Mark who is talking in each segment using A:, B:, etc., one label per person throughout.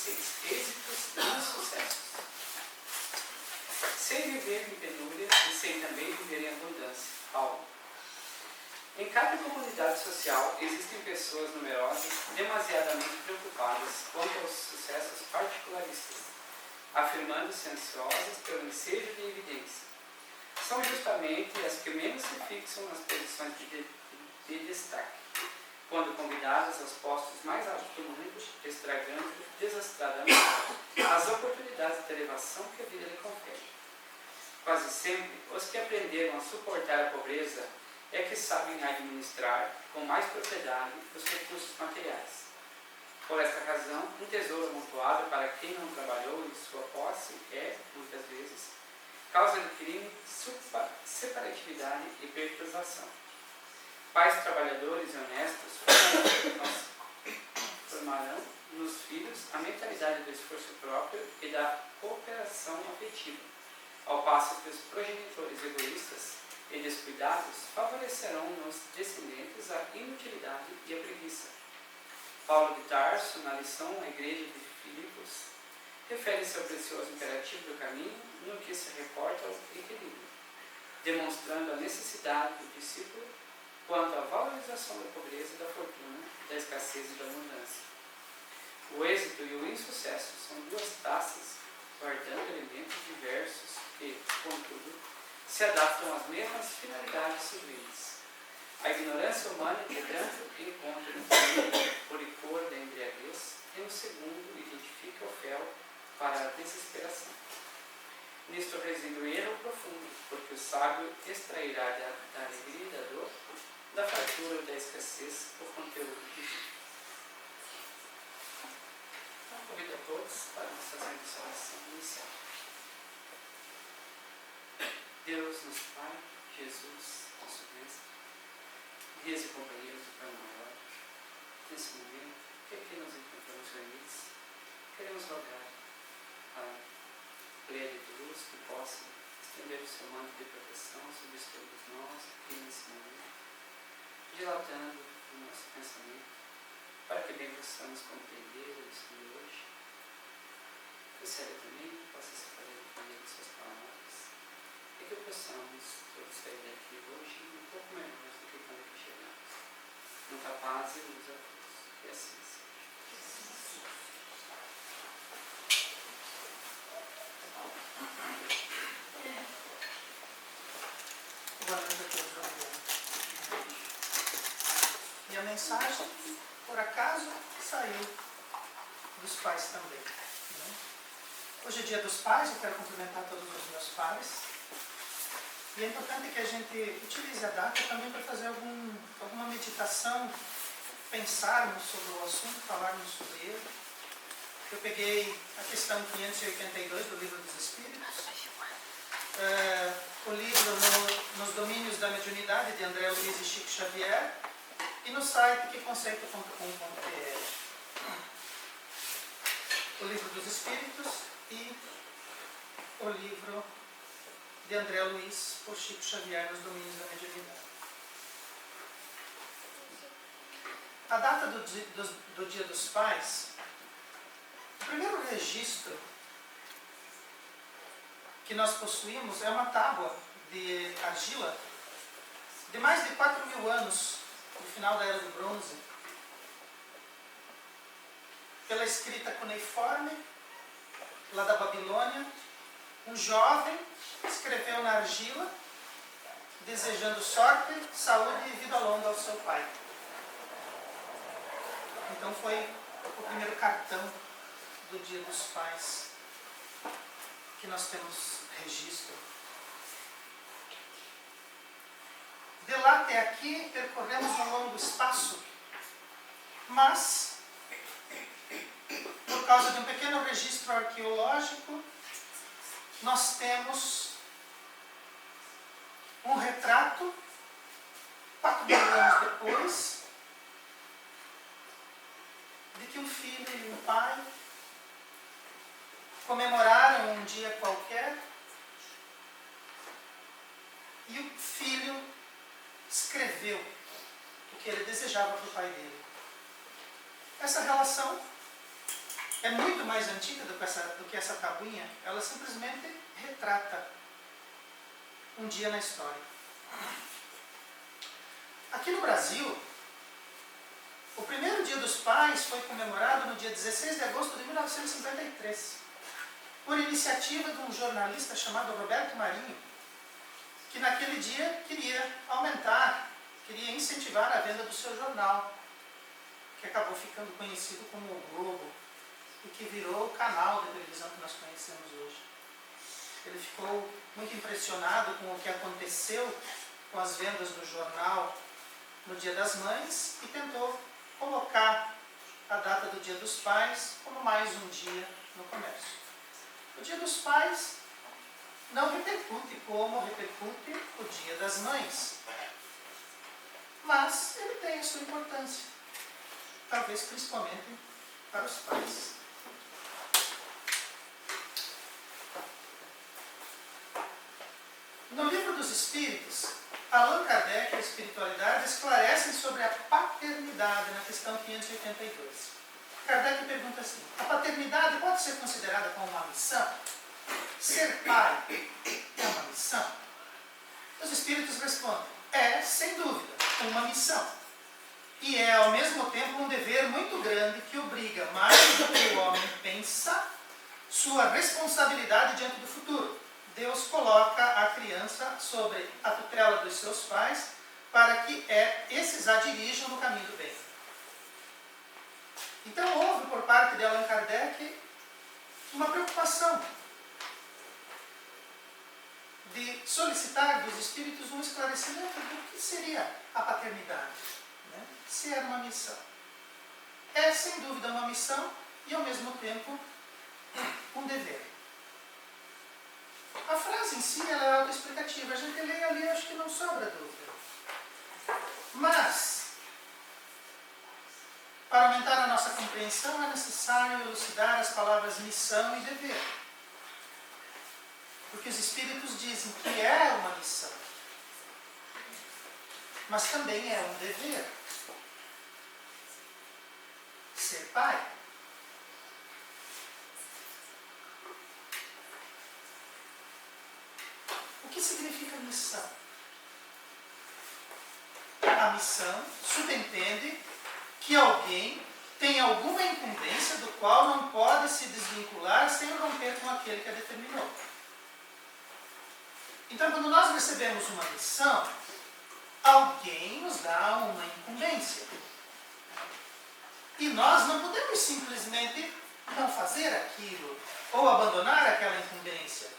A: êxitos e insucessos. Sei viver em penúria e sei também viver em abundância. Paulo. Em cada comunidade social existem pessoas numerosas demasiadamente preocupadas quanto aos sucessos particularistas, afirmando-se ansiosas pelo ensejo de evidência. São justamente as que menos se fixam nas posições de destaque, quando convidadas aos postos mais altos do mundo, estragando desastradamente as oportunidades de elevação que a vida lhe confere. Quase sempre, os que aprenderam a suportar a pobreza é que sabem administrar com mais propriedade os recursos materiais. Por esta razão, um tesouro amontoado para quem não trabalhou em sua posse é, muitas vezes, causa de crime, separatividade e perturbação. Pais trabalhadores e honestos formarão nos filhos a mentalidade do esforço próprio e da cooperação afetiva, ao passo que os progenitores egoístas e descuidados favorecerão nos descendentes a inutilidade e a preguiça. Paulo de Tarso, na lição à igreja de Filipos, refere-se ao precioso imperativo do caminho no que se reporta ao equilíbrio, demonstrando a necessidade do discípulo quanto à valorização da pobreza e da fortuna, da escassez e da abundância. O êxito e o insucesso são duas taças guardando elementos diversos que, contudo, se adaptam às mesmas finalidades sublimes. A ignorância humana, entretanto, encontra no primeiro o licor da embriaguez e no segundo identifica o fel para a desesperação. Nisto reside o erro profundo, porque o sábio extrairá da alegria e da dor, da fartura ou da escassez, o conteúdo divino. Então, convido a todos para nós fazermos essa oração inicial. Deus, nosso Pai, Jesus, nosso Mestre, guias e companheiros do plano maior, nesse momento, que aqui nos encontramos reunidos, queremos rogar a plena de luz que possa estender o seu manto de proteção sobre todos nós aqui nesse momento, dilatando o nosso pensamento, para que bem possamos compreender o estudo de hoje. Que o céu também possa se fazer entender as suas palavras, e que possamos todos sair daqui hoje um pouco melhores do que quando aqui chegamos. Muita paz e luz a todos. E assim seja.
B: Boa noite a todos. E a mensagem, por acaso, saiu dos pais também. Né? Hoje é dia dos pais, eu quero cumprimentar todos os meus pais. E é importante que a gente utilize a data também para fazer alguma meditação, pensarmos sobre o assunto, falarmos sobre ele. Eu peguei a questão 582 do Livro dos Espíritos, o livro Nos Domínios da Mediunidade, de André Luiz e Chico Xavier, e no site queconceito.com.br. O Livro dos Espíritos e o livro de André Luiz por Chico Xavier, Nos Domínios da Mediunidade. A data do Dia dos Pais, o primeiro registro que nós possuímos é uma tábua de argila de mais de 4.000 anos, no final da Era do Bronze, pela escrita cuneiforme, lá da Babilônia. Um jovem escreveu na argila, desejando sorte, saúde e vida longa ao seu pai. Então foi o primeiro cartão do Dia dos Pais que nós temos registro. De lá até aqui percorremos um longo espaço, mas por causa de um pequeno registro arqueológico, nós temos um retrato, 4.000 anos depois, de que um filho e um pai comemoraram um dia qualquer e o filho escreveu o que ele desejava para o pai dele. Essa relação é muito mais antiga do que essa tabuinha. Ela simplesmente retrata um dia na história. Aqui no Brasil, o primeiro Dia dos Pais foi comemorado no dia 16 de agosto de 1953, por iniciativa de um jornalista chamado Roberto Marinho, que naquele dia queria incentivar a venda do seu jornal, que acabou ficando conhecido como o Globo, e que virou o canal de televisão que nós conhecemos hoje. Ele ficou muito impressionado com o que aconteceu com as vendas do jornal no Dia das Mães e tentou colocar a data do Dia dos Pais como mais um dia no comércio. O Dia dos Pais não repercute como repercute o Dia das Mães, mas ele tem a sua importância, talvez principalmente para os pais. No Livro dos Espíritos, Allan Kardec e a espiritualidade esclarecem sobre a paternidade na questão 582. Kardec pergunta assim: a paternidade pode ser considerada como uma missão? Ser pai é uma missão? Os espíritos respondem: é, sem dúvida, uma missão. E é, ao mesmo tempo, um dever muito grande que obriga, mais do que o homem pensa, sua responsabilidade diante do futuro. Deus coloca a criança sobre a tutela dos seus pais para que esses a dirijam no caminho do bem. Então houve por parte de Allan Kardec uma preocupação de solicitar dos espíritos um esclarecimento do que seria a paternidade, né? Se era uma missão. É sem dúvida uma missão e ao mesmo tempo um dever. A frase em si ela é autoexplicativa. A gente lê ali, acho que não sobra dúvida. Mas, para aumentar a nossa compreensão, é necessário elucidar as palavras missão e dever. Porque os espíritos dizem que é uma missão, mas também é um dever. Ser pai. O que significa missão? A missão subentende que alguém tem alguma incumbência do qual não pode se desvincular sem romper com aquele que a determinou. Então, quando nós recebemos uma missão, alguém nos dá uma incumbência. E nós não podemos simplesmente não fazer aquilo ou abandonar aquela incumbência.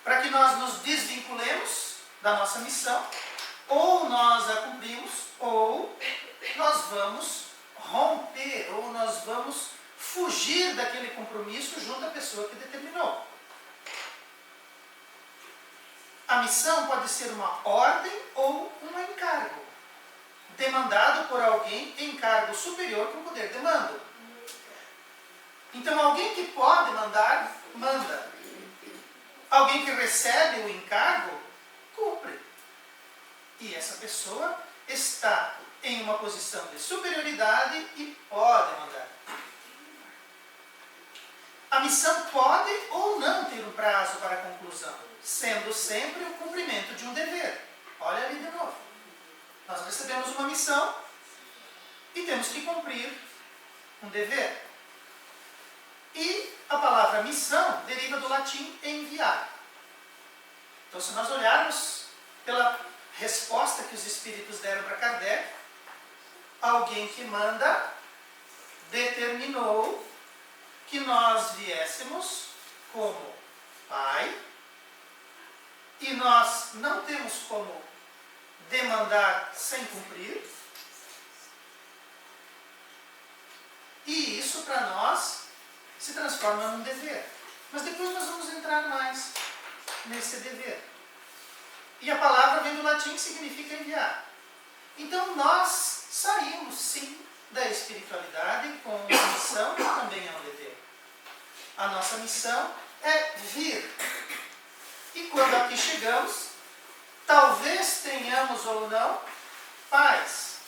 B: Para que nós nos desvinculemos da nossa missão, ou nós a cumprimos, ou nós vamos romper, ou nós vamos fugir daquele compromisso junto à pessoa que determinou. A missão pode ser uma ordem ou um encargo, demandado por alguém em cargo superior que o poder demanda. Então, alguém que pode mandar, manda. Alguém que recebe o encargo, cumpre. E essa pessoa está em uma posição de superioridade e pode mandar. A missão pode ou não ter um prazo para a conclusão, sendo sempre o cumprimento de um dever. Olha ali de novo. Nós recebemos uma missão e temos que cumprir um dever. E a palavra missão deriva do latim enviar. Então, se nós olharmos pela resposta que os espíritos deram para Kardec, alguém que manda determinou que nós viéssemos como pai, e nós não temos como demandar sem cumprir, e isso para nós se transforma num dever. Mas depois nós vamos entrar mais nesse dever. E a palavra vem do latim que significa enviar. Então nós saímos sim da espiritualidade com uma missão que também é um dever. A nossa missão é vir. E quando aqui chegamos, talvez tenhamos ou não pais.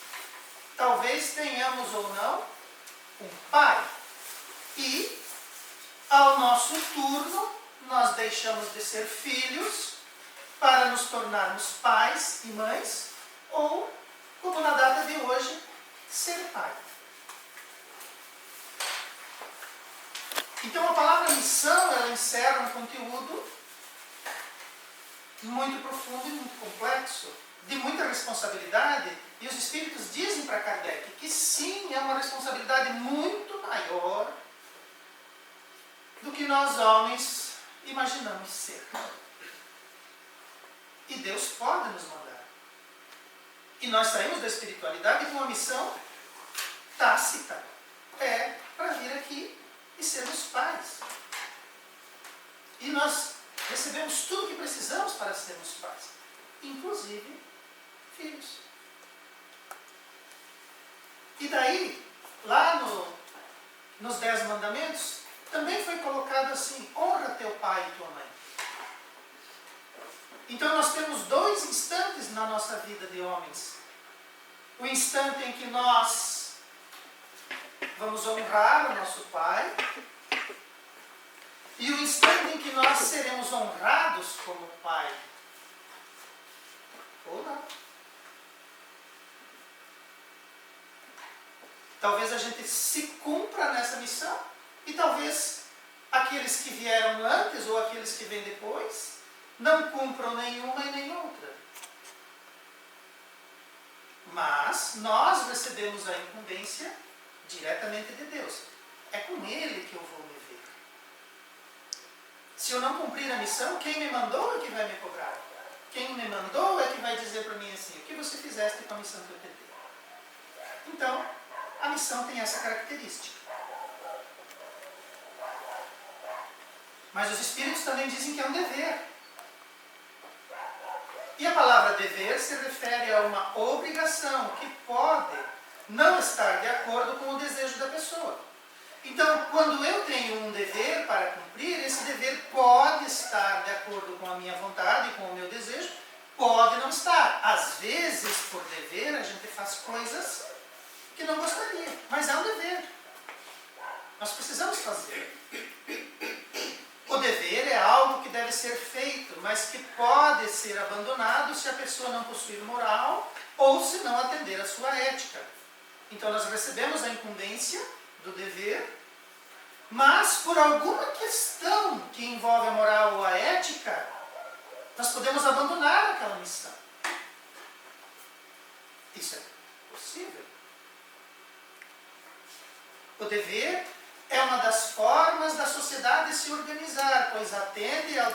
B: Talvez tenhamos ou não um pai. E, ao nosso turno, nós deixamos de ser filhos para nos tornarmos pais e mães, ou, como na data de hoje, ser pai. Então a palavra missão, ela encerra um conteúdo muito profundo e muito complexo, de muita responsabilidade, e os Espíritos dizem para Kardec que sim, é uma responsabilidade muito maior do que nós homens imaginamos ser. E Deus pode nos mandar. E nós saímos da espiritualidade com uma missão tácita. É para vir aqui e sermos pais. E nós recebemos tudo o que precisamos para sermos pais. Inclusive, filhos. E daí, lá nos 10 mandamentos, também foi colocado assim, honra teu pai e tua mãe. Então nós temos 2 instantes na nossa vida de homens. O instante em que nós vamos honrar o nosso pai, e o instante em que nós seremos honrados como pai. Ou não. Talvez a gente se cumpra nessa missão, e talvez aqueles que vieram antes ou aqueles que vêm depois não cumpram nenhuma e nem outra. Mas nós recebemos a incumbência diretamente de Deus. É com Ele que eu vou me ver. Se eu não cumprir a missão, quem me mandou é que vai me cobrar. Quem me mandou é que vai dizer para mim assim, o que você fizeste com a missão que eu te dei. Então, a missão tem essa característica. Mas os Espíritos também dizem que é um dever. E a palavra dever se refere a uma obrigação que pode não estar de acordo com o desejo da pessoa. Então, quando eu tenho um dever para cumprir, esse dever pode estar de acordo com a minha vontade, com o meu desejo, pode não estar. Às vezes, por dever, a gente faz coisas que não gostaria, mas é um dever. Nós precisamos fazer. O dever é algo que deve ser feito, mas que pode ser abandonado se a pessoa não possuir moral ou se não atender à sua ética. Então nós recebemos a incumbência do dever, mas por alguma questão que envolve a moral ou a ética, nós podemos abandonar aquela missão. Isso é possível. O dever é uma das formas da sociedade se organizar, pois atender ao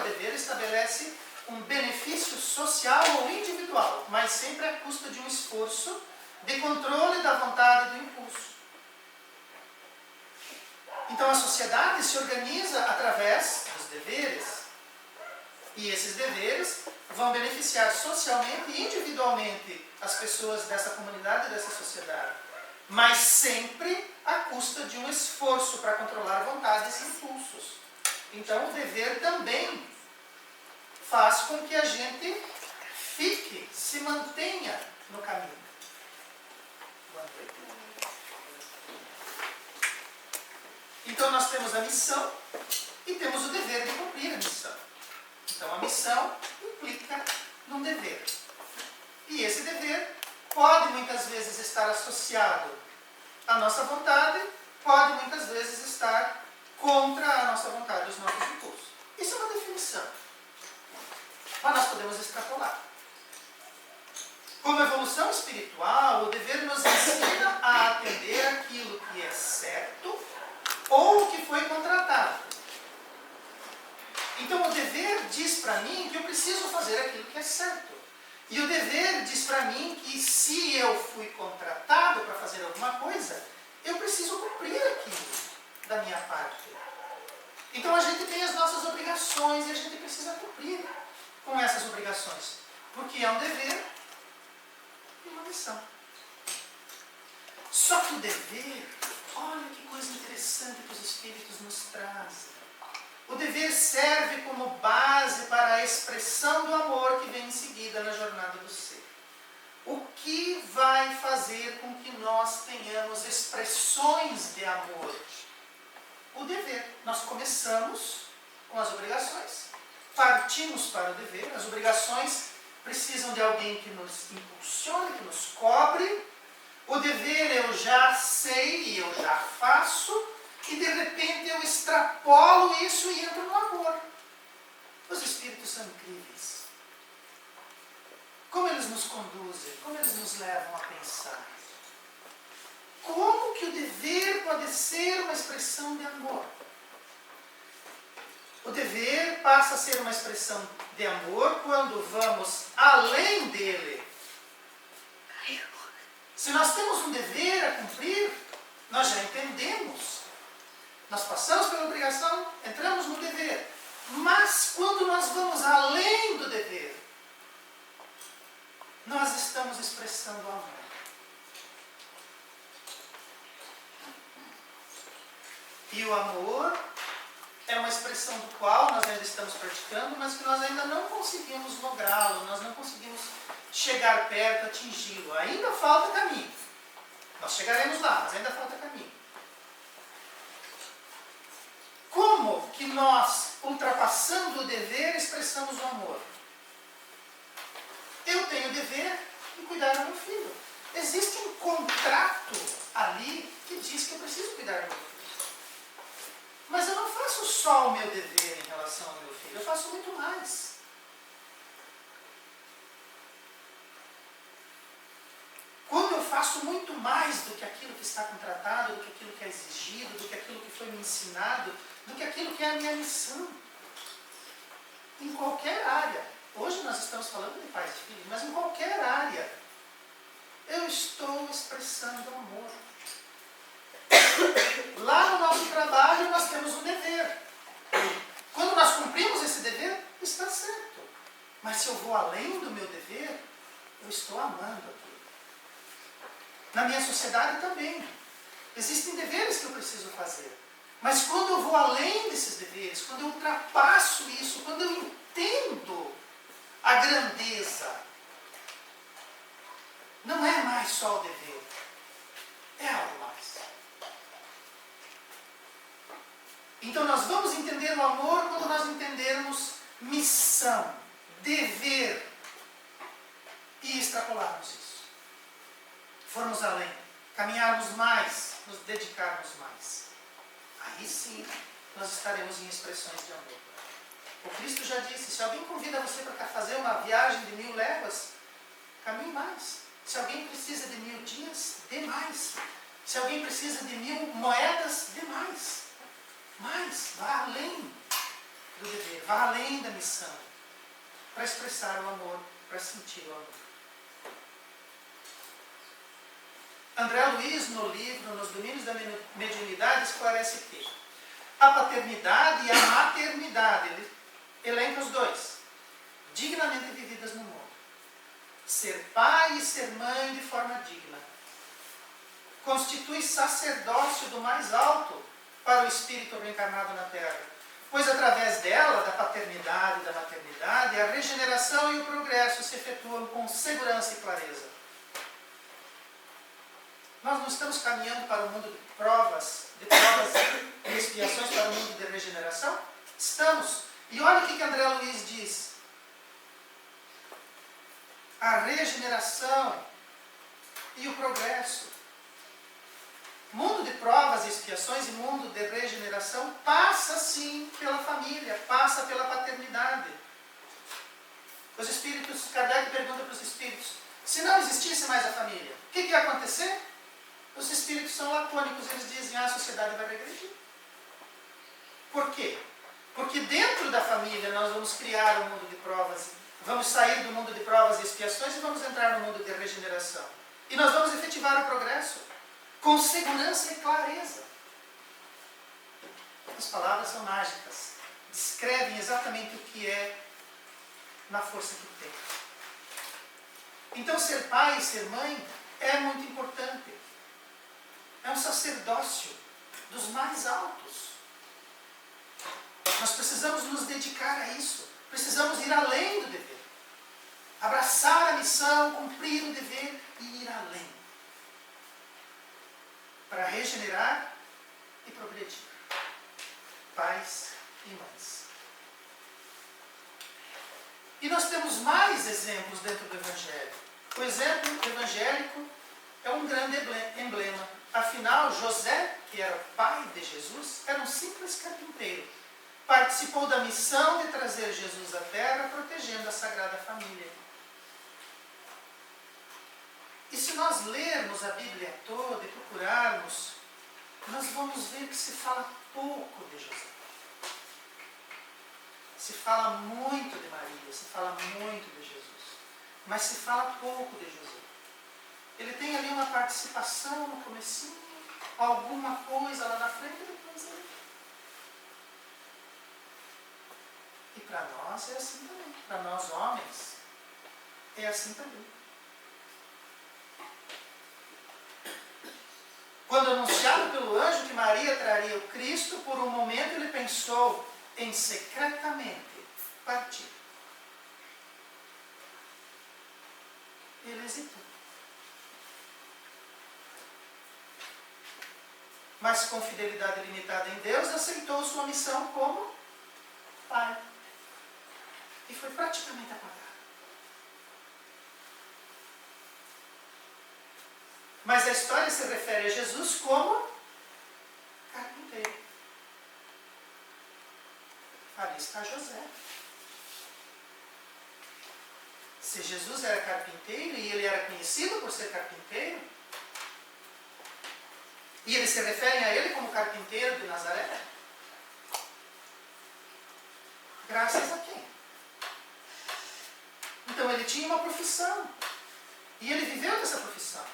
B: dever estabelece um benefício social ou individual, mas sempre à custa de um esforço de controle da vontade e do impulso. Então a sociedade se organiza através dos deveres, e esses deveres vão beneficiar socialmente e individualmente as pessoas dessa comunidade e dessa sociedade, mas sempre à custa de um esforço para controlar vontades e impulsos. Então o dever também faz com que a gente fique, se mantenha no caminho. Então nós temos a missão e temos o dever de cumprir a missão. Então a missão implica num dever. E esse dever pode muitas vezes estar associado à nossa vontade, pode muitas vezes estar contra a nossa vontade, os nossos impulsos. Isso é uma definição. Mas nós podemos extrapolar. Como evolução espiritual, o dever nos ensina a atender aquilo que é certo ou o que foi contratado. Então o dever diz para mim que eu preciso fazer aquilo que é certo. E o dever diz para mim que se eu fui contratado para fazer alguma coisa, eu preciso cumprir aquilo da minha parte. Então a gente tem as nossas obrigações e a gente precisa cumprir com essas obrigações. Porque é um dever e uma missão. Só que o dever, olha que coisa interessante que os Espíritos nos trazem. O dever serve como base para a expressão do amor que vem em seguida na jornada do ser. O que vai fazer fazer com que nós tenhamos expressões de amor? O dever. Nós começamos com as obrigações. Partimos para o dever. As obrigações precisam de alguém que nos impulsione, que nos cobre. O dever eu já sei, eu já faço, e de repente eu extrapolo isso e entro no amor. Os Espíritos são incríveis. Como eles nos conduzem, como eles nos levam a pensar. Como que o dever pode ser uma expressão de amor? O dever passa a ser uma expressão de amor quando vamos além dele. Se nós temos um dever a cumprir, nós já entendemos. Nós passamos pela obrigação, entramos no dever. Mas quando nós vamos além do dever, nós estamos expressando amor. E o amor é uma expressão do qual nós ainda estamos praticando, mas que nós ainda não conseguimos lográ-lo, nós não conseguimos chegar perto, atingi-lo. Ainda falta caminho. Nós chegaremos lá, mas ainda falta caminho. Como que nós, ultrapassando o dever, expressamos o amor? Eu tenho o dever de cuidar do meu filho. Existe um contrato ali que diz que eu preciso cuidar do meu filho. Mas eu não faço só o meu dever em relação ao meu filho, eu faço muito mais. Quando eu faço muito mais do que aquilo que está contratado, do que aquilo que é exigido, do que aquilo que foi me ensinado, do que aquilo que é a minha missão. Em qualquer área. Hoje nós estamos falando de pais e filhos, mas em qualquer área. Eu estou expressando amor. Lá no nosso trabalho nós temos um dever. Quando nós cumprimos esse dever, está certo. Mas se eu vou além do meu dever, eu estou amando aquilo. Na minha sociedade também. Existem deveres que eu preciso fazer. Mas quando eu vou além desses deveres, quando eu ultrapasso isso, quando eu entendo a grandeza, não é mais só o dever. É algo mais. Então nós vamos entender o amor quando nós entendermos missão, dever e extrapolarmos isso. Formos além, caminharmos mais, nos dedicarmos mais. Aí sim, nós estaremos em expressões de amor. O Cristo já disse, se alguém convida você para fazer uma viagem de 1000 léguas, caminhe mais. Se alguém precisa de 1000 dias, dê mais. Se alguém precisa de 1000 moedas, dê mais. Mas vá além do dever, vá além da missão, para expressar o amor, para sentir o amor. André Luiz, no livro Nos Domínios da Mediunidade, esclarece que a paternidade e a maternidade, ele elenca os dois, dignamente vividas no mundo. Ser pai e ser mãe de forma digna constitui sacerdócio do mais alto para o espírito reencarnado na Terra, pois através dela, da paternidade e da maternidade, a regeneração e o progresso se efetuam com segurança e clareza. Nós não estamos caminhando para o mundo de provas e expiações, para o mundo de regeneração? Estamos. E olha o que André Luiz diz. A regeneração e o progresso. Mundo de provas e expiações e mundo de regeneração passa sim pela família, passa pela paternidade. Os espíritos, Kardec pergunta para os espíritos, se não existisse mais a família, o que ia acontecer? Os espíritos são lacônicos, eles dizem, a sociedade vai regredir. Por quê? Porque dentro da família nós vamos criar um mundo de provas, vamos sair do mundo de provas e expiações e vamos entrar no mundo de regeneração. E nós vamos efetivar o progresso com segurança e clareza. As palavras são mágicas, descrevem exatamente o que é na força que tem. Então ser pai e ser mãe é muito importante. É um sacerdócio dos mais altos. Nós precisamos nos dedicar a isso. Precisamos ir além do dever. Abraçar a missão, cumprir o dever e ir além. para regenerar e progredir. Pais e mães. E nós temos mais exemplos dentro do Evangelho. O exemplo evangélico é um grande emblema. Afinal, José, que era o pai de Jesus, era um simples carpinteiro. Participou da missão de trazer Jesus à terra, protegendo a Sagrada Família. E se nós lermos a Bíblia toda e procurarmos, nós vamos ver que se fala pouco de José. Se fala muito de Maria, se fala muito de Jesus, mas se fala pouco de José. Ele tem ali uma participação no comecinho, alguma coisa lá na frente e depois ele. E para nós é assim também. Para nós homens é assim também. Quando anunciado pelo anjo que Maria traria o Cristo, por um momento ele pensou em secretamente partir. Ele hesitou. Mas com fidelidade limitada em Deus, aceitou sua missão como pai. E foi praticamente apagado. Mas a história se refere a Jesus como carpinteiro. Ali está José. Se Jesus era carpinteiro e ele era conhecido por ser carpinteiro, e eles se referem a ele como carpinteiro de Nazaré, graças a quem? Então ele tinha uma profissão. E ele viveu dessa profissão.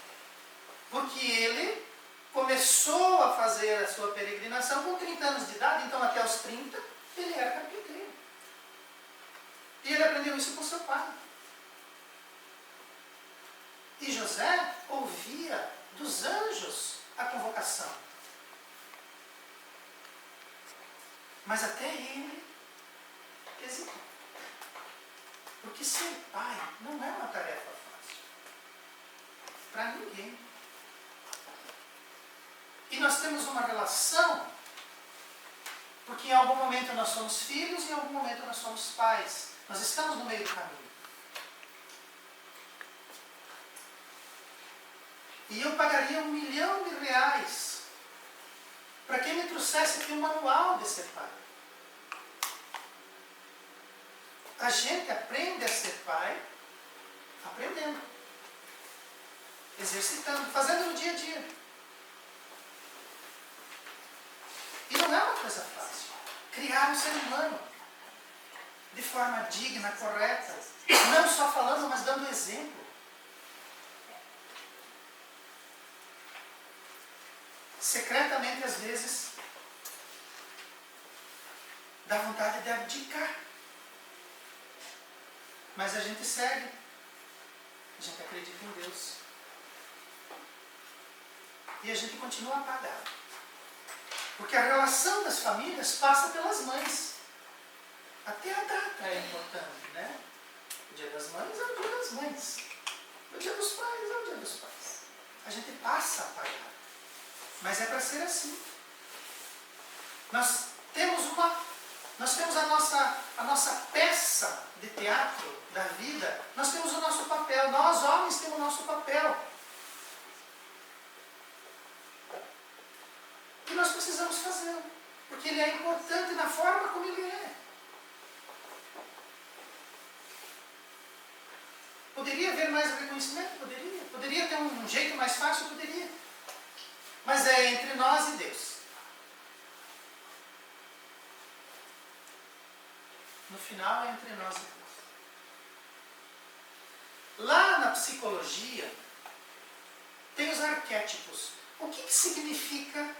B: Porque ele começou a fazer a sua peregrinação com 30 anos de idade, então até os 30 ele era carpinteiro. E ele aprendeu isso com seu pai. E José ouvia dos anjos a convocação. Mas até ele hesitou. Porque ser pai não é uma tarefa fácil. Para ninguém. E nós temos uma relação, porque em algum momento nós somos filhos e em algum momento nós somos pais. Nós estamos no meio do caminho. E eu pagaria R$1 milhão para quem me trouxesse aqui um manual de ser pai. A gente aprende a ser pai aprendendo, exercitando, fazendo no dia a dia. E não é uma coisa fácil. Criar um ser humano de forma digna, correta, não só falando, mas dando exemplo. Secretamente, às vezes, dá vontade de abdicar. Mas a gente segue. A gente acredita em Deus. E a gente continua apagado. Porque a relação das famílias passa pelas mães. Até a data é importante, né? O dia das mães é o dia das mães. O dia dos pais é o dia dos pais. A gente passa apagado. Mas é para ser assim. Nós temos a nossa peça de teatro da vida. Nós temos o nosso papel. Nós, homens, temos o nosso papel. E nós precisamos fazê-lo. Porque ele é importante na forma como ele é. Poderia haver mais reconhecimento? Poderia. Poderia ter um jeito mais fácil? Poderia. Mas é entre nós e Deus. No final é entre nós e Deus. Lá na psicologia, tem os arquétipos. O que significa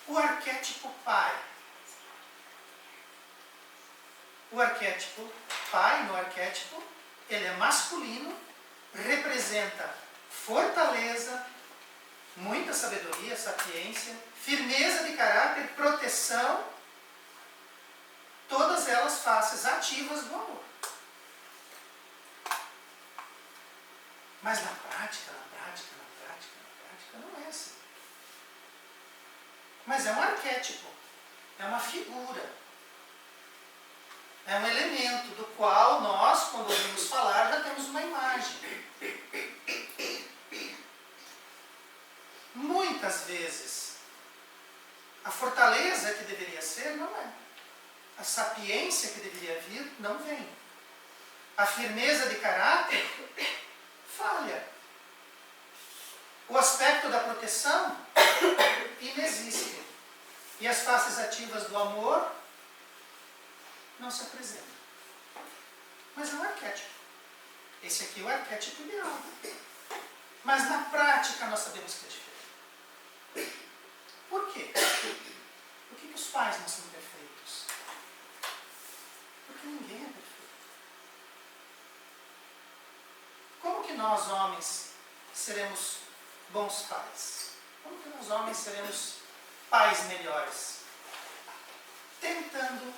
B: o arquétipo pai? O arquétipo pai, no arquétipo, ele é masculino, representa fortaleza, muita sabedoria, sapiência, firmeza de caráter, proteção, todas elas faces ativas do amor. Mas na prática, não é assim. Mas é um arquétipo, é uma figura, é um elemento do qual nós, quando ouvimos falar, já temos uma imagem. Muitas vezes, a fortaleza que deveria ser, não é. A sapiência que deveria vir, não vem. A firmeza de caráter, falha. O aspecto da proteção, inexiste. E as faces ativas do amor, não se apresentam. Mas é um arquétipo. Esse aqui é o arquétipo ideal. Mas na prática nós sabemos que é diferente. Por quê? Por que os pais não são perfeitos? Porque ninguém é perfeito. Como que nós, homens, seremos bons pais? Como que nós, homens, seremos pais melhores? Tentando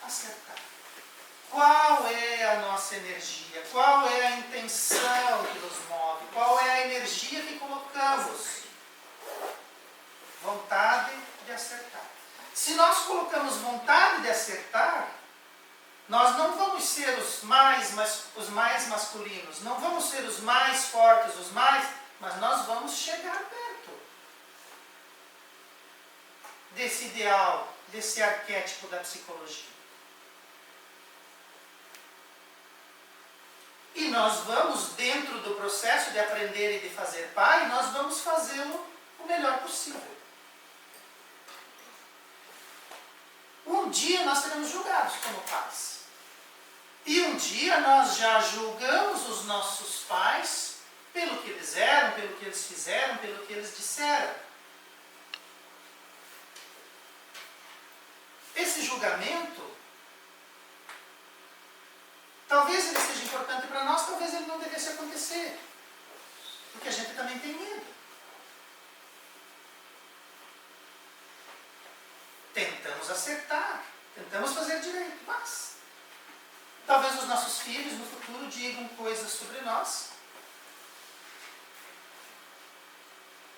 B: acertar. Qual é a nossa energia? Qual é a intenção que nos move? Qual é a energia que colocamos? Vontade de acertar. Se nós colocamos vontade de acertar, nós não vamos ser os mais masculinos, não vamos ser os mais fortes, mas nós vamos chegar perto desse ideal, desse arquétipo da psicologia. E nós vamos, dentro do processo de aprender e de fazer pai, nós vamos fazê-lo o melhor possível. Um dia nós seremos julgados como pais. E um dia nós já julgamos os nossos pais pelo que eles eram, pelo que eles fizeram, pelo que eles disseram. Esse julgamento, talvez ele seja importante para nós, talvez ele não devesse acontecer. Porque a gente também tem medo. Tentamos acertar, tentamos fazer direito, mas talvez os nossos filhos no futuro digam coisas sobre nós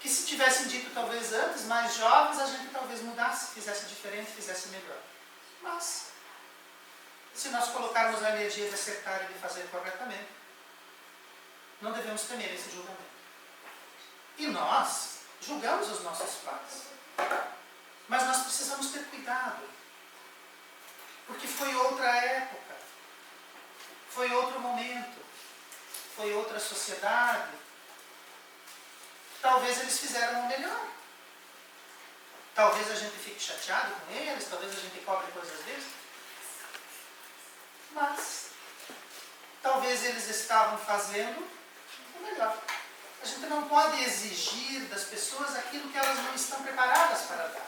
B: que, se tivessem dito talvez antes, mais jovens, a gente talvez mudasse, fizesse diferente, fizesse melhor. Mas, se nós colocarmos a energia de acertar e de fazer corretamente, não devemos temer esse julgamento. E nós julgamos os nossos pais. Mas nós precisamos ter cuidado. Porque foi outra época. Foi outro momento. Foi outra sociedade. Talvez eles fizeram o melhor. Talvez a gente fique chateado com eles, talvez a gente cobre coisas deles. Mas talvez eles estavam fazendo o melhor. A gente não pode exigir das pessoas aquilo que elas não estão preparadas para dar.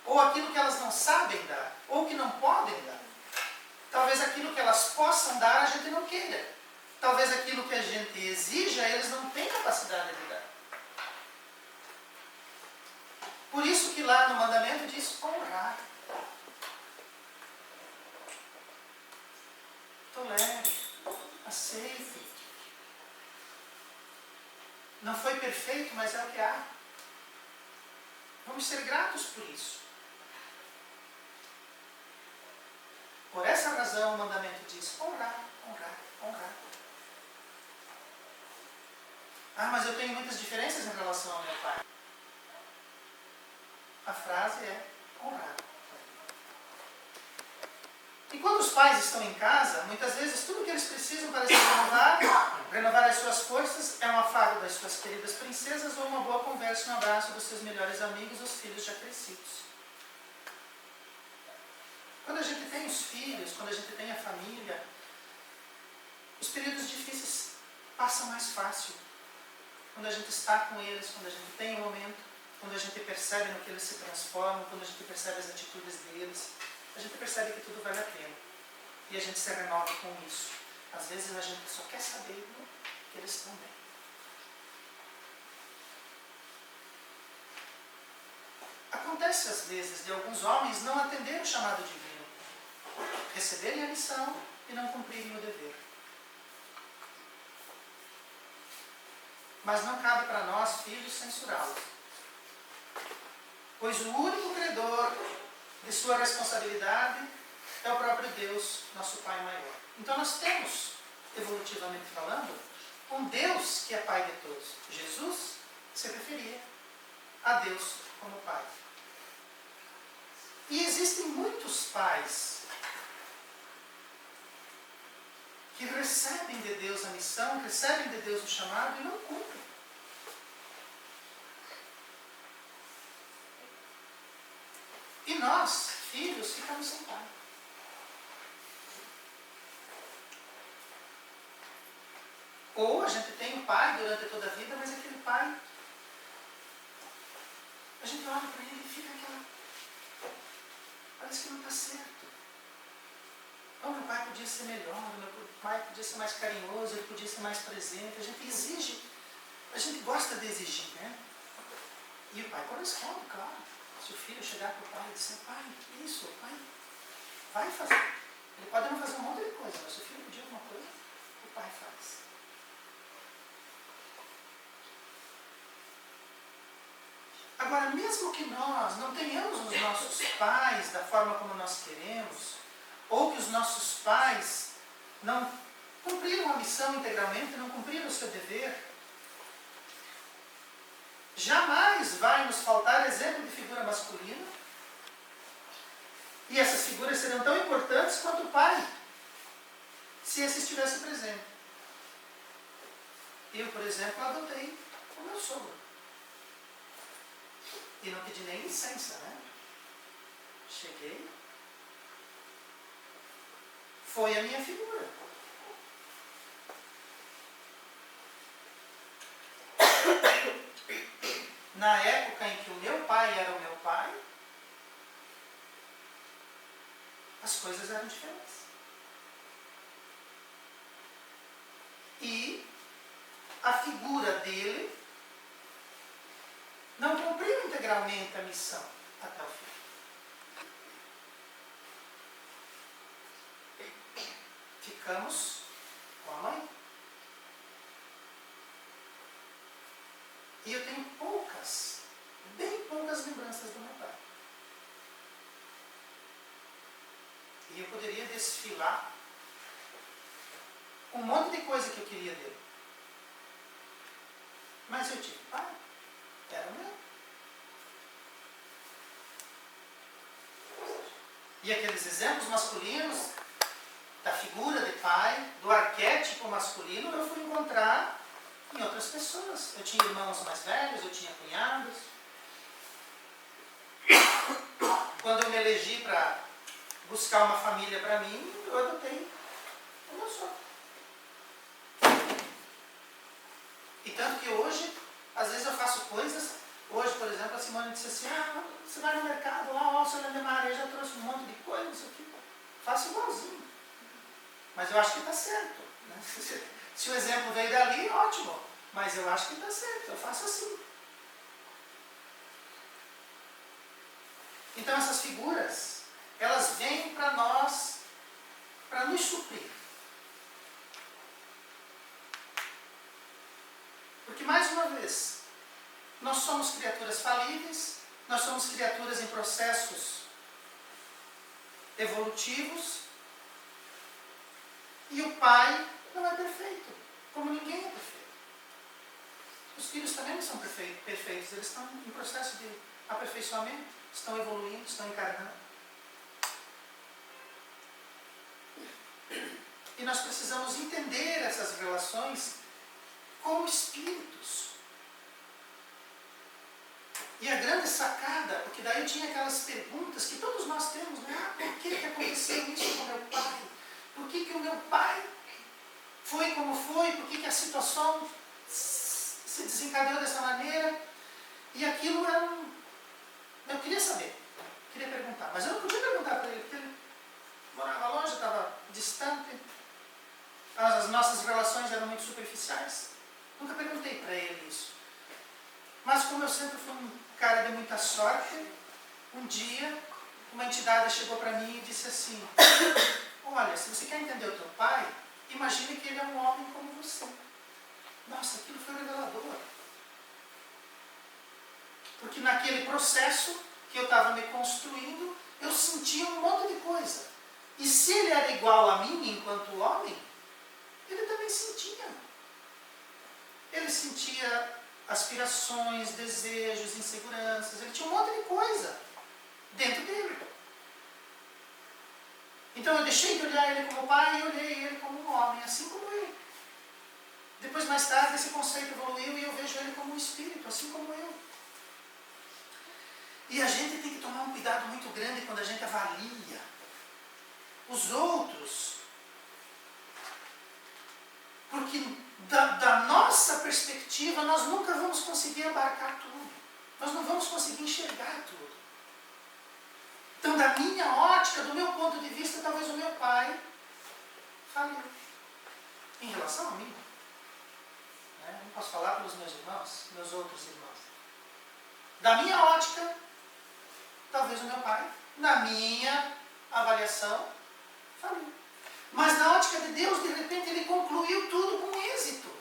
B: Ou aquilo que elas não sabem dar, ou que não podem dar. Talvez aquilo que elas possam dar a gente não queira. Talvez aquilo que a gente exija eles não têm capacidade de dar. Por isso que lá no mandamento diz honrar. Tolere, aceite. Não foi perfeito, mas é o que há. Vamos ser gratos por isso. Por essa razão o mandamento diz honrar, honrar, honrar. Ah, mas eu tenho muitas diferenças em relação ao meu pai. A frase é honrar. E quando os pais estão em casa, muitas vezes tudo que eles precisam para se renovar as suas forças, é um afago das suas queridas princesas ou uma boa conversa e um abraço dos seus melhores amigos, os filhos já crescidos. Quando a gente tem os filhos, quando a gente tem a família, os períodos difíceis passam mais fácil. Quando a gente está com eles, quando a gente tem um momento, quando a gente percebe no que eles se transformam, quando a gente percebe as atitudes deles, a gente percebe que tudo vale a pena. E a gente se renova com isso. Às vezes a gente só quer saber que eles estão bem. Acontece às vezes de alguns homens não atenderem o chamado divino, receberem a missão e não cumprirem o dever. Mas não cabe para nós, filhos, censurá-los. pois o único credor de sua responsabilidade é o próprio Deus, nosso Pai maior. Então nós temos, evolutivamente falando, um Deus que é Pai de todos. Jesus se referia a Deus como Pai. E existem muitos pais que recebem de Deus a missão, recebem de Deus o chamado e não cumprem. E nós, filhos, ficamos sem pai. Ou a gente tem um pai durante toda a vida, mas aquele pai, a gente olha para ele e fica aquela... Parece que não está certo. Oh, meu pai podia ser melhor, meu pai podia ser mais carinhoso, ele podia ser mais presente. A gente exige, a gente gosta de exigir, né? E o pai corresponde, claro. Se o filho chegar para o pai e disser, pai, isso, pai, vai fazer. Ele pode não fazer um monte de coisa, mas se o filho pedir alguma coisa, o pai faz. Agora, mesmo que nós não tenhamos os nossos pais da forma como nós queremos, ou que os nossos pais não cumpriram a missão integralmente, não cumpriram o seu dever, jamais vai nos faltar exemplo de figura masculina, e essas figuras serão tão importantes quanto o pai, se esse estivesse presente. Eu, por exemplo, adotei o meu sogro. E não pedi nem licença, né? Cheguei. Foi a minha figura. Na época em que o meu pai era o meu pai, as coisas eram diferentes. E a figura dele não cumpriu integralmente a missão até o fim. Ficamos com a mãe. E eu tenho poucas, bem poucas lembranças do meu pai. E eu poderia desfilar um monte de coisa que eu queria dele. Mas eu tive pai. Era o meu. E aqueles exemplos masculinos da figura de pai, do arquétipo masculino, eu fui encontrar em outras pessoas. Eu tinha irmãos mais velhos, eu tinha cunhados. Quando eu me elegi para buscar uma família para mim, eu adotei o meu sogro. E tanto que hoje, às vezes eu faço coisas. Hoje, por exemplo, a Simone disse assim, você vai no mercado, ó, o senhor Maria já trouxe um monte de coisa, não sei o quê. Faço igualzinho. Mas eu acho que está certo. Né? Se o exemplo veio dali, ótimo. Mas eu acho que está certo, eu faço assim. Então essas figuras, elas vêm para nós, para nos suprir. Porque, mais uma vez, nós somos criaturas falíveis, nós somos criaturas em processos evolutivos, e o pai não é perfeito, como ninguém é perfeito. Os filhos também não são perfeitos, eles estão em processo de aperfeiçoamento, estão evoluindo, estão encarnando. E nós precisamos entender essas relações como espíritos. E a grande sacada, porque daí eu tinha aquelas perguntas que todos nós temos, né? Por que aconteceu isso com o meu pai? Por que o meu pai foi como foi? Por que a situação se desencadeou dessa maneira? E aquilo era um... Eu queria saber, queria perguntar, mas eu não podia perguntar para ele, porque ele morava longe, estava distante, as nossas relações eram muito superficiais. Nunca perguntei para ele isso. Mas como eu sempre fui um cara de muita sorte, um dia uma entidade chegou para mim e disse assim, olha, se você quer entender o teu pai, imagine que ele é um homem como você. Nossa, aquilo foi revelador. Porque naquele processo que eu estava me construindo, eu sentia um monte de coisa. E se ele era igual a mim enquanto homem, ele também sentia. Ele sentia aspirações, desejos, inseguranças, ele tinha um monte de coisa dentro dele. Então eu deixei de olhar ele como pai e olhei ele como um homem, assim como eu. Depois, mais tarde, esse conceito evoluiu e eu vejo ele como um espírito, assim como eu. E a gente tem que tomar um cuidado muito grande quando a gente avalia os outros. Porque da nossa perspectiva, nós nunca vamos conseguir abarcar tudo. Nós não vamos conseguir enxergar tudo. Então, da minha ótica, do meu ponto de vista, talvez o meu pai faliu. Em relação a mim. Não posso falar pelos meus irmãos, meus outros irmãos. Da minha ótica, talvez o meu pai, na minha avaliação, faliu. Mas na ótica de Deus, de repente, ele concluiu tudo com êxito.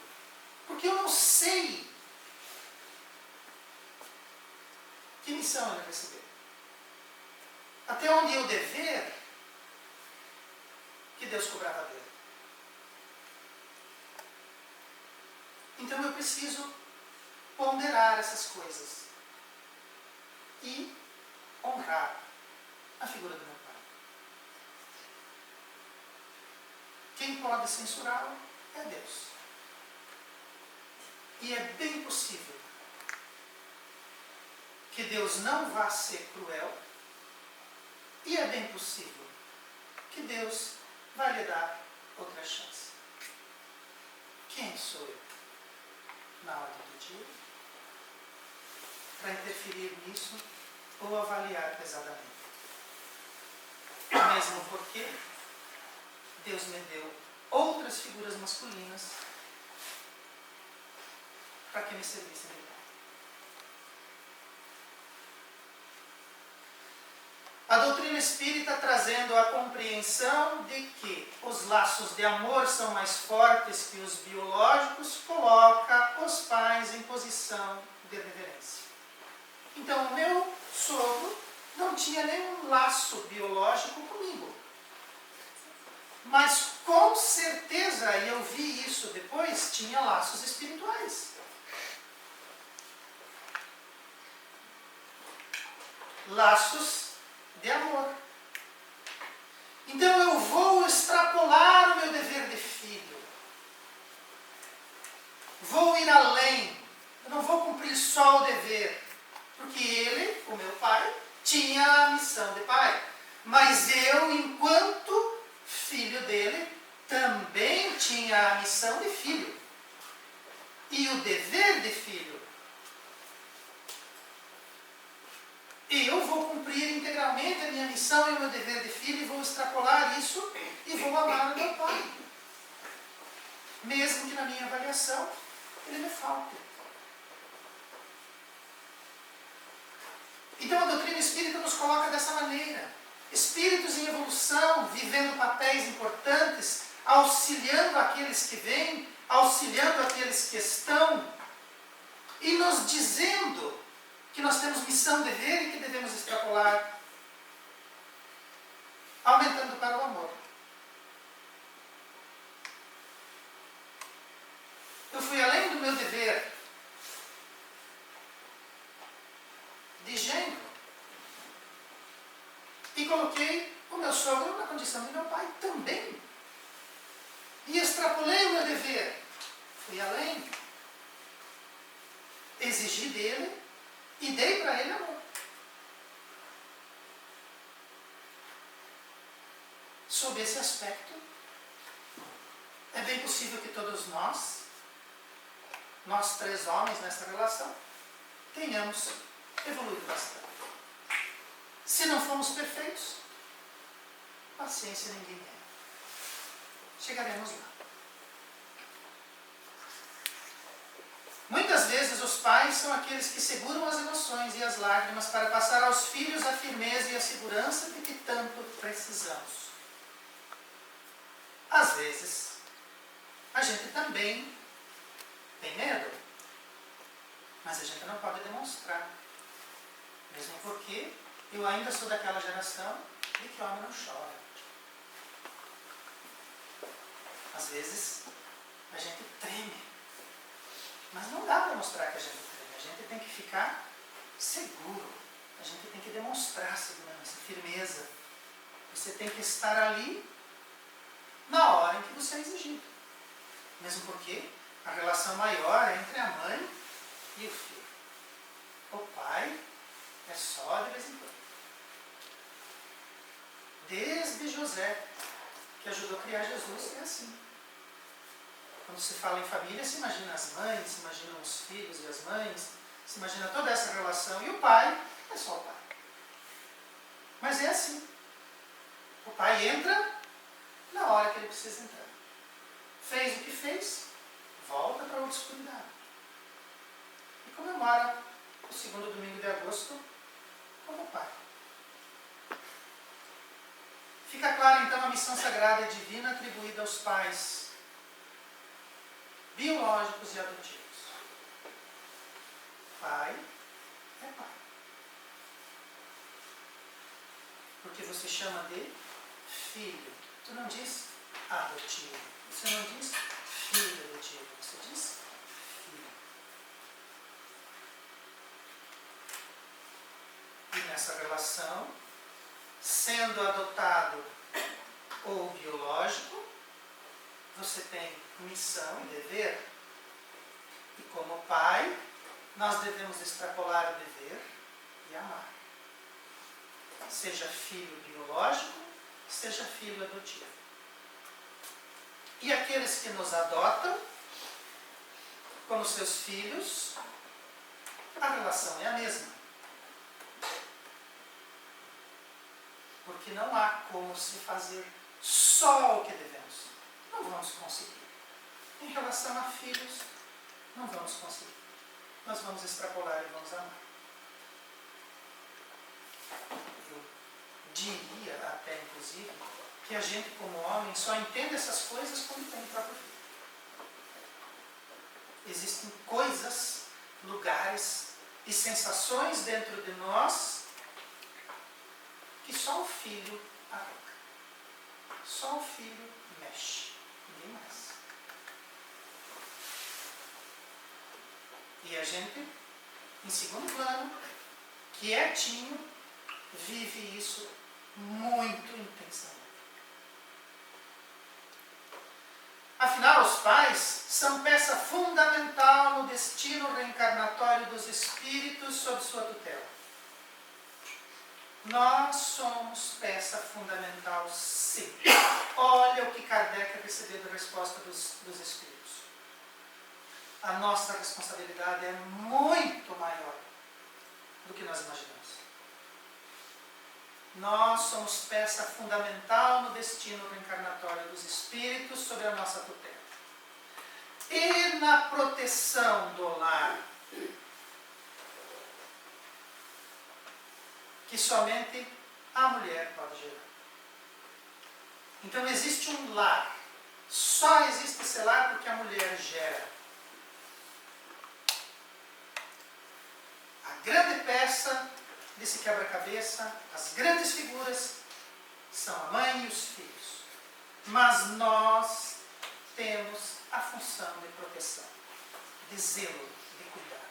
B: Porque eu não sei que missão ele recebeu. Até onde eu dever que Deus cobrava dele. Então eu preciso ponderar essas coisas e honrar a figura do meu pai. Quem pode censurá-lo é Deus. E é bem possível que Deus não vá ser cruel, e é bem possível que Deus vai lhe dar outra chance. Quem sou eu, na ordem do dia, para interferir nisso ou avaliar pesadamente? Mesmo porque Deus me deu outras figuras masculinas para que me servissem de pai. A doutrina espírita, trazendo a compreensão de que os laços de amor são mais fortes que os biológicos, coloca os pais em posição de reverência. Então, o meu sogro não tinha nenhum laço biológico comigo. Mas, com certeza, e eu vi isso depois, tinha laços espirituais. Laços de amor. Então eu vou extrapolar o meu dever de filho. Vou ir além. Eu não vou cumprir só o dever. Porque ele, o meu pai, tinha a missão de pai. Mas eu, enquanto filho dele, também tinha a missão de filho. E o dever de filho. E eu vou cumprir integralmente a minha missão e o meu dever de filho e vou extrapolar isso e vou amar o meu pai. Mesmo que na minha avaliação ele me falte. Então a doutrina espírita nos coloca dessa maneira. Espíritos em evolução, vivendo papéis importantes, auxiliando aqueles que vêm, auxiliando aqueles que estão e nos dizendo que nós temos missão, dever e que devemos extrapolar, aumentando para o amor. Eu fui além do meu dever de genro e coloquei o meu sogro na condição de meu pai também. E extrapolei o meu dever. Fui além. Exigi dele e dei para ele amor. Sob esse aspecto, é bem possível que todos nós três homens nessa relação, tenhamos evoluído bastante. Se não fomos perfeitos, paciência ninguém é. Chegaremos lá. Muitas vezes os pais são aqueles que seguram as emoções e as lágrimas para passar aos filhos a firmeza e a segurança de que tanto precisamos. Às vezes, a gente também tem medo, mas a gente não pode demonstrar. Mesmo porque Eu ainda sou daquela geração de que homem não chora. Às vezes a gente treme, mas não dá para mostrar que a gente treme. A gente tem que ficar seguro, a gente tem que demonstrar segurança, firmeza. Você tem que estar ali na hora em que você é exigido. Mesmo porque a relação maior é entre a mãe e o filho. O pai é só de vez em quando. Desde José, que ajudou a criar Jesus, é assim. Quando se fala em família, se imagina as mães, se imagina os filhos e as mães, se imagina toda essa relação. E o pai é só o pai. Mas é assim. O pai entra na hora que ele precisa entrar. Fez o que fez, volta para outra escuridade. E comemora o segundo domingo de agosto como pai. Fica clara então a missão sagrada e divina atribuída aos pais biológicos e adotivos. Pai é pai. Porque você chama de filho. Tu não diz adotivo. Você não diz filho adotivo. Você diz filho. E nessa relação, sendo adotado ou biológico, você tem missão e dever. E como pai, nós devemos extrapolar o dever e amar. Seja filho biológico, seja filho adotivo. E aqueles que nos adotam, como seus filhos, a relação é a mesma. Porque não há como se fazer só o que devemos. Não vamos conseguir. Em relação a filhos, não vamos conseguir. Nós vamos extrapolar e vamos amar. Eu diria até, inclusive, que a gente, como homem, só entende essas coisas quando tem o próprio filho. Existem coisas, lugares e sensações dentro de nós que só o filho arranca. Só o filho mexe. Ninguém mais. E a gente, em segundo plano, quietinho, vive isso muito intensamente. Afinal, os pais são peça fundamental no destino reencarnatório dos espíritos sob sua tutela. Nós somos peça fundamental, sim. Olha o que Kardec recebeu de resposta dos espíritos. A nossa responsabilidade é muito maior do que nós imaginamos. Nós somos peça fundamental no destino reencarnatório dos espíritos sob a nossa tutela. E na proteção do lar, que somente a mulher pode gerar. Então existe um lar. Só existe esse lar porque a mulher gera. A grande peça desse quebra-cabeça, as grandes figuras, são a mãe e os filhos. Mas nós temos a função de proteção, de zelo, de cuidado.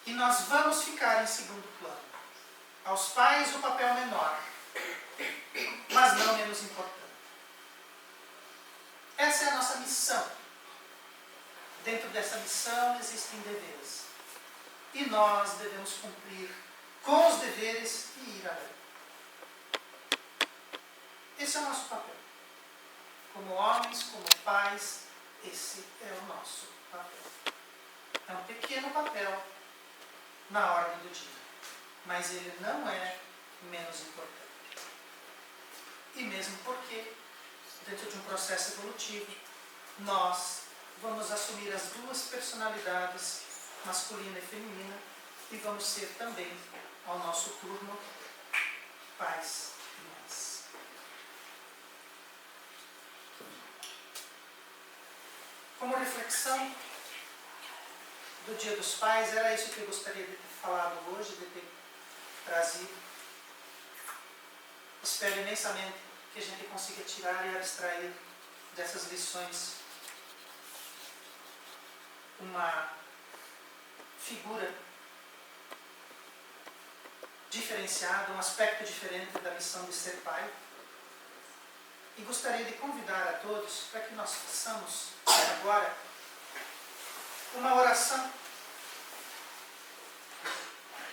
B: E nós vamos ficar em segundo plano. Aos pais o papel menor, mas não menos importante. Essa é a nossa missão. Dentro dessa missão existem deveres. E nós devemos cumprir com os deveres e ir além. Esse é o nosso papel. Como homens, como pais, esse é o nosso papel. É um pequeno papel na ordem do dia, mas ele não é menos importante. E mesmo porque, dentro de um processo evolutivo, nós vamos assumir as duas personalidades, masculina e feminina, e vamos ser também, ao nosso turno, pais e mães. Como reflexão do Dia dos Pais, era isso que eu gostaria de ter falado hoje, de ter trazido. Espero imensamente que a gente consiga tirar e abstrair dessas lições uma figura diferenciada, um aspecto diferente da missão de ser pai. E gostaria de convidar a todos para que nós façamos agora uma oração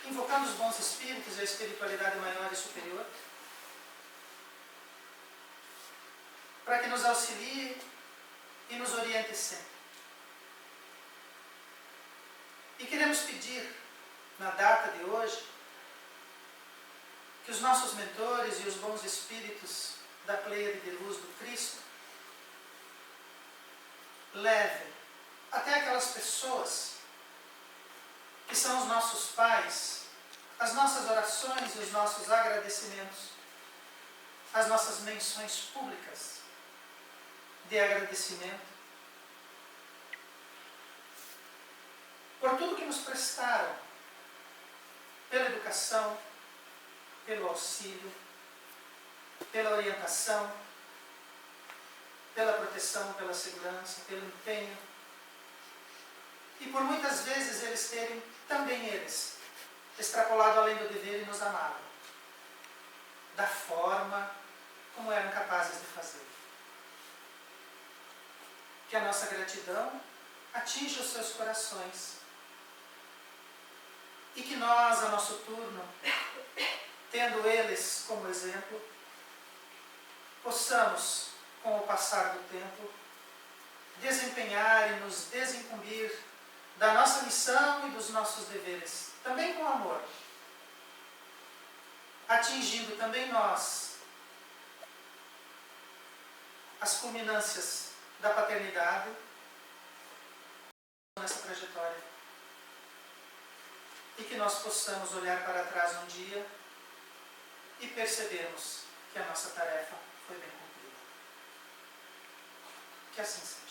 B: invocando os bons espíritos e a espiritualidade maior e superior, para que nos auxilie e nos oriente sempre. E queremos pedir, na data de hoje, que os nossos mentores e os bons espíritos da Pleiade de Luz do Cristo levem até aquelas pessoas que são os nossos pais, as nossas orações e os nossos agradecimentos, as nossas menções públicas de agradecimento por tudo que nos prestaram, pela educação, pelo auxílio, pela orientação, pela proteção, pela segurança, pelo empenho, e por muitas vezes eles terem, também eles, extrapolado além do dever e nos amaram, da forma como eram capazes de fazer. Que a nossa gratidão atinja os seus corações e que nós, a nosso turno, tendo eles como exemplo, possamos, com o passar do tempo, desempenhar e nos desincumbir da nossa missão e dos nossos deveres, também com amor, atingindo também nós as culminâncias da paternidade nessa trajetória. E que nós possamos olhar para trás um dia e percebermos que a nossa tarefa foi bem cumprida. Que assim seja.